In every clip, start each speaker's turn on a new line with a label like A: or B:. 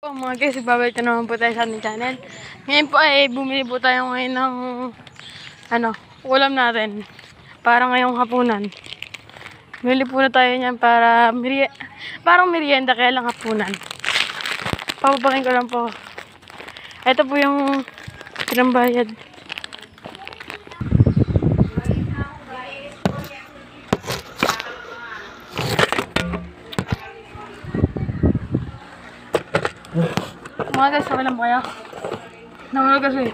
A: Po mga guys, babalik na naman po tayo sa ating channel. Ngayon po ay bumili po tayo ngayon ng ulam natin. Para ngayong hapunan. Bumili po na tayo niyan para parang merienda kaya lang hapunan. Papabakin ko lang po. Ito po yung pinambayad. Mga guys, okay lang kaya? Nahulog kasi.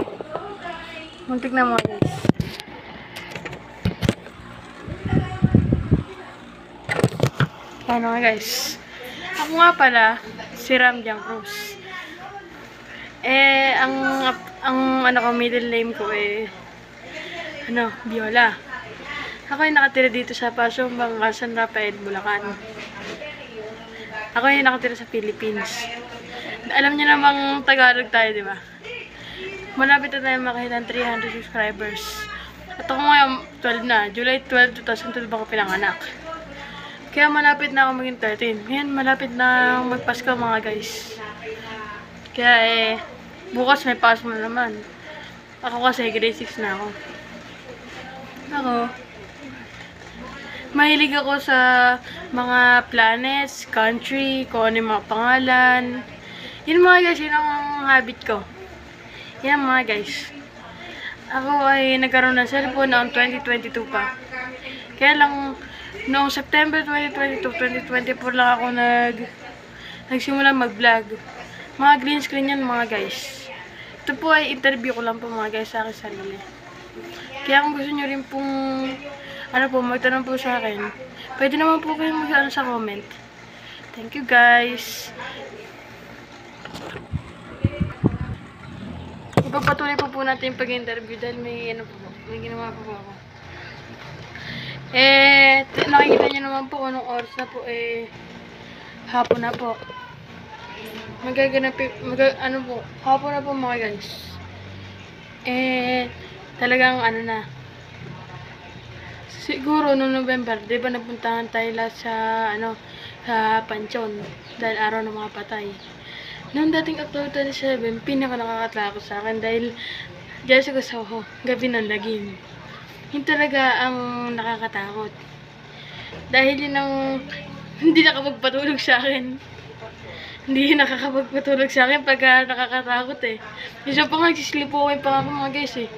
A: Muntik na mga guys. Ano nga guys. Ako nga pala, si Ramjang Cruz. Ang middle name ko Viola. Ako ay nakatira dito sa Pasong Bangka, San Rafael, Bulacan. Ako ay nakatira sa Philippines. Alam niyo namang Tagalog tayo, di ba? Malapit na tayo makita ng 300 subscribers. At ako ngayon, 12 na. July 12, 2012 ako pinanganak. Kaya malapit na ako maging 13. Ngayon, malapit na magpasko mga guys. Kaya bukas may pasok na naman. Ako kasi grade 6 na ako. Mahilig ako sa mga planets, country, kung ano yung mga pangalan. Yun mga guys, yun ang habit ko. Yan mga guys. Ako ay nagkaroon ng cellphone noong 2022 pa. Kaya lang, noong September 2022, 2024 lang ako nagsimula mag-vlog. Mga green screen yan mga guys. Ito po ay interview ko lang po mga guys sa akin sarili. Kaya kung gusto nyo rin pong magtanong po sa akin, pwede naman po kayo mag-ano sa comment. Thank you guys. Ipapatuloy po natin yung pag-interview dahil may ginawa po ako. Nakikita nyo naman po anong oras na po hapon na po. Hapon na po mga guys. Talagang na. Siguro noong November, di ba napuntahan tayo lahat sa Panchon dahil araw ng mga patay. Noong dating October 27, pinaka-nakakatakot sa akin dahil Jessica Soho, gabi ng lagim. Yun talaga ang nakakatakot. Dahil yun ang hindi nakapagpatulog sa akin. Hindi nakakapagpatulog sa akin pagka nakakatakot Isa pa nga, nagsislipokin pa ako mga guys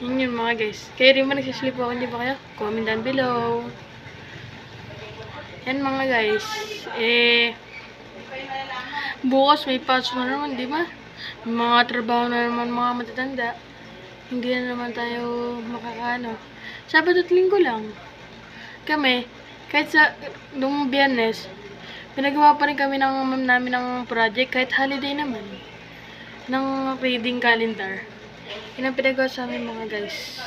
A: Yun mga guys. Kayo rin ba nagsislipokin, di ba kayo? Comment down below. Yan mga guys. Bukas may pasok na naman, di ba? Mga trabaho na naman mga matatanda. Hindi na naman tayo makakaano. Sabado at linggo lang. Kami, kahit nung Biyernes, pinagawa pa rin kami ng ma'am namin ng project, kahit holiday naman. Ng reading calendar. Yan ang pinagawa sa amin mga guys.